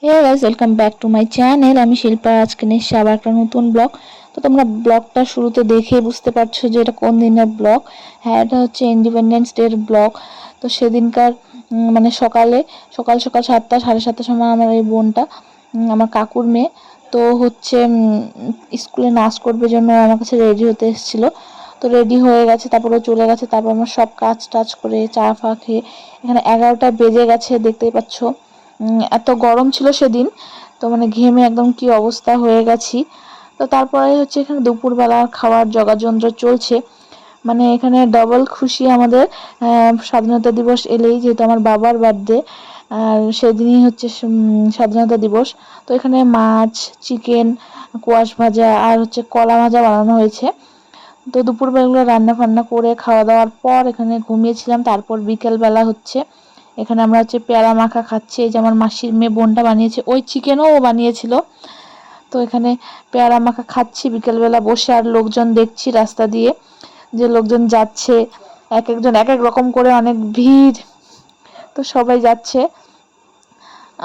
Hey guys, welcome back to my channel. আমি শিল্পা। আজকে নিশ্চয়ই আবার একটা নতুন ব্লগ। তো তোমরা ব্লগটা শুরুতে দেখে বুঝতে পারছো যে এটা কোন দিনের ব্লগ। হ্যাঁ, এটা হচ্ছে ইন্ডিপেন্ডেন্স ডের ব্লগ। তো সেদিনকার মানে সকাল সকাল 7টা 7:30টার সময় আমার এই বোনটা, আমার কাকুর মেয়ে, তো হচ্ছে স্কুলে নাচ করবে জন্য আমার কাছে রেডি হতে এসেছিলো। তো রেডি হয়ে গেছে, তারপরে চলে গেছে। তারপর আমার সব কাজ টাজ করে চা ফা খেয়ে এখানে 11টা বেজে গেছে, দেখতেই পাচ্ছ। এত গরম ছিল সেদিন, তো মানে ঘেমে একদম কি অবস্থা হয়ে গেছি। তো তারপরে হচ্ছে এখানে দুপুরবেলার খাওয়ার জগাযন্ত্র চলছে। মানে এখানে ডবল খুশি আমাদের স্বাধীনতা দিবস এলেই, যেহেতু আমার বাবার বার্থডে, আর সেদিনই হচ্ছে স্বাধীনতা দিবস। তো এখানে মাছ, চিকেন, কোয়াশ ভাজা আর হচ্ছে কলা ভাজা বানানো হয়েছে। তো দুপুরবেলাগুলো রান্না ফান্না করে খাওয়া দাওয়ার পর এখানে ঘুমিয়েছিলাম। তারপর বিকেলবেলা হচ্ছে এখানে আমরা হচ্ছে পেয়ারা মাখা খাচ্ছি। এই যে আমার মাসির মেয়ে বোনটা বানিয়েছে, ওই চিকেনও ও বানিয়েছিল। তো এখানে পেয়ারা মাখা খাচ্ছি বিকেলবেলা বসে, আর লোকজন দেখছি রাস্তা দিয়ে যে লোকজন যাচ্ছে, এক একজন এক এক রকম করে, অনেক ভিড়। তো সবাই যাচ্ছে।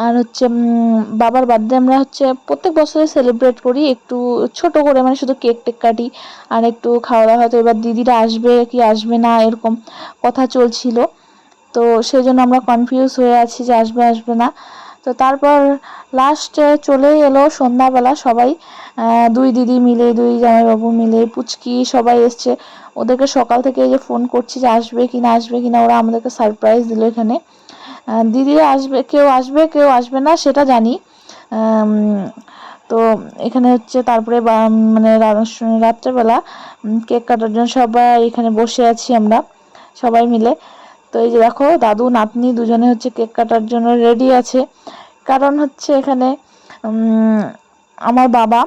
আর হচ্ছে বাবার বার্থডে আমরা হচ্ছে প্রত্যেক বছরে সেলিব্রেট করি একটু ছোট করে, মানে শুধু কেক টেক কাটি আর একটু খাওয়া দাওয়া। হয়তো এবার দিদিরা আসবে কি আসবে না এরকম কথা চলছিল, তো সেই জন্য আমরা কনফিউজ হয়ে আছি যে আসবে আসবে না। তো তারপর লাস্টে চলেই এলো সন্ধ্যাবেলা। সবাই দুই দিদি মিলে, দুই জামাইবাবু মিলে, পুচকি সবাই এসছে। ওদেরকে সকাল থেকে এই যে ফোন করছি যে আসবে কি না আসবে কি না। ওরা আমাদেরকে সারপ্রাইজ দিল এখানে। দিদিরা আসবে, কেউ আসবে না সেটা জানি। তো এখানে হচ্ছে তারপরে মানে রাত্রেবেলা কেক কাটার জন্য সবাই এখানে বসে আছি আমরা সবাই মিলে। তো এই যে দেখো দাদু নাতনি দুজনে হচ্ছে কেক কাটার জন্য রেডি আছে। কারণ হচ্ছে এখানে আমার বাবা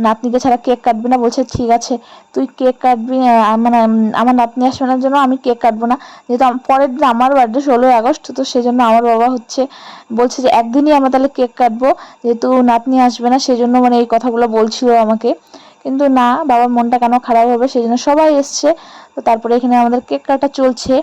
নাতনিকে ছাড়া কেক কাটবে না, বলছে ঠিক আছে তুই কেক কাটবি, মানে আমার নাতনি আসবে না জন্য আমি কেক কাটবো না। যেহেতু পরের দিন আমার বার্থডে 16ই আগস্ট, তো সেই জন্য আমার বাবা হচ্ছে বলছে যে একদিনই আমরা তাহলে কেক কাটবো, যেহেতু নাতনি আসবে না। সেই জন্য মানে এই কথাগুলো বলছিল আমাকে, কিন্তু না, বাবার মনটা কেন খারাপ হবে, সেই জন্য সবাই এসছে। তো তারপরে এখানে আমাদের কেক কাটা চলছে।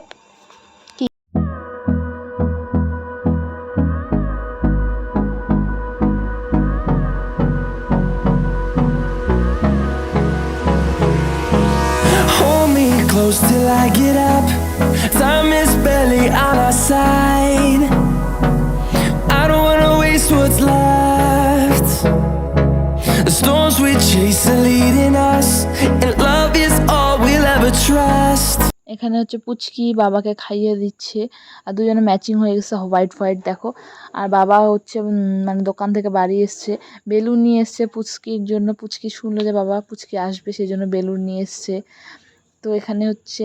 Close till I get up. Time is barely on our side. I don't wanna waste what's left. The storms we chase are leading us, and love is all we'll ever trust. এখানে হচ্ছে পুচকি বাবাকে খাইয়ে দিচ্ছে, আর দুজনে matching হয়ে গেছে, white white দেখো। আর বাবা হচ্ছে মানে দোকান থেকে বাড়ি এসছে, বেলুন নিয়ে এসছে পুচকির জন্য। পুচকি শুনলো যে বাবা পুচকি আসবে, সেই জন্য বেলুন নিয়ে এসছে। তো এখানে হচ্ছে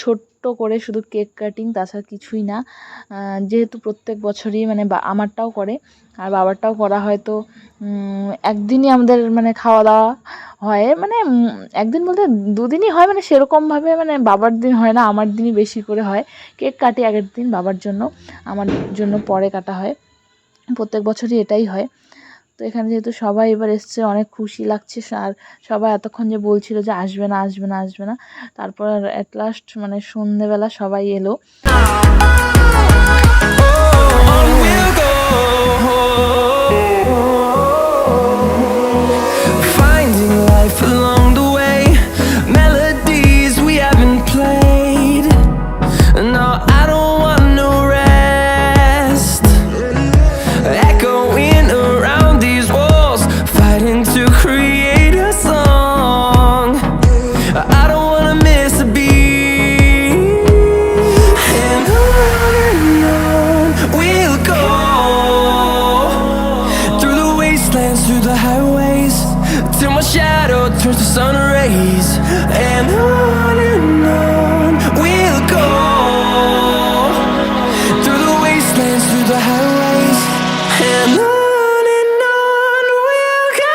ছোট্ট করে শুধু কেক কাটিং, তাছাড়া কিছুই না। যেহেতু প্রত্যেক বছরই মানে আমারটাও করে আর বাবারটাও করা হয়, তো একদিনই আমাদের মানে খাওয়া দাওয়া হয়। মানে একদিন বলতে দুদিনই হয়, মানে সেরকমভাবে মানে বাবার দিন হয় না, আমার দিনই বেশি করে হয়। কেক কাটি আগের দিন বাবার জন্য, আমার জন্য পরে কাটা হয়। প্রত্যেক বছরই এটাই হয়। তো এখানে যেহেতু সবাই এবার এসছে, অনেক খুশি লাগছে। আর সবাই এতক্ষণ যে বলছিল যে আসবে না আসবে না আসবে না, তারপর অ্যাট লাস্ট মানে সন্ধেবেলা সবাই এলো। Through the highways till my shadow turns to sun rays, and on we'll go through the wastelands, through the highways, and on we'll go.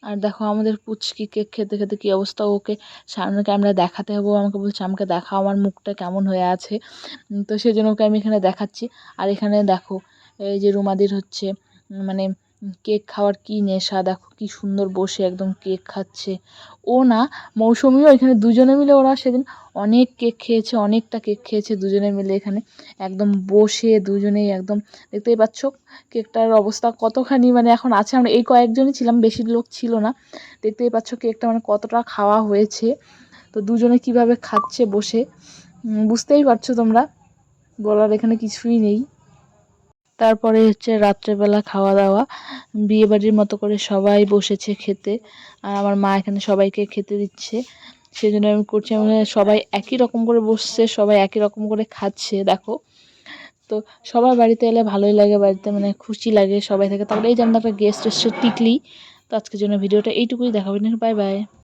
আর দেখো দেখো আমাদের পুচকি কেক খেতে খেতে কী অবস্থা, ওকে সামনে ক্যামেরা দেখাতে হবে, ও আমাকে বলছে আমাকে দেখাও আমার মুখটা কেমন হয়ে আছে। তো সেই জন্য ওকে আমি এখানে দেখাচ্ছি। আর এখানে দেখো এই যে রুমাদির হচ্ছে মানে কেক খাওয়ার কী নেশা, দেখো কি সুন্দর বসে একদম কেক খাচ্ছে। ও না, মৌসুমিও এখানে, দুজনে মিলে ওরা সেদিন অনেক কেক খেয়েছে, অনেকটা কেক খেয়েছে দুজনে মিলে এখানে একদম বসে দুজনেই একদম। দেখতেই পাচ্ছ কেকটার অবস্থা কতখানি মানে এখন আছে, আমরা এই কয়েকজনই ছিলাম, বেশি লোক ছিল না। দেখতেই পাচ্ছ কেকটা মানে কতটা খাওয়া হয়েছে। তো দুজনে কিভাবে খাচ্ছে বসে, বুঝতেই পারছো তোমরা, বলার এখানে কিছুই নেই। তারপরে হচ্ছে রাত্রেবেলা খাওয়া দাওয়া, বিয়েবাড়ির মতো করে সবাই বসেছে খেতে। আর আমার মা এখানে সবাইকে খেতে দিচ্ছে, সেই জন্য আমি করছি। মানে সবাই একই রকম করে বসছে, সবাই একই রকম করে খাচ্ছে দেখো। তো সবার বাড়িতে এলে ভালোই লাগে, বাড়িতে মানে খুশি লাগে সবাই থাকে। তারপরে এই যে আমাদের একটা গেস্ট এসছে টিকলি। তো আজকের জন্য ভিডিওটা এইটুকুই, দেখাবেন, বাই বাই।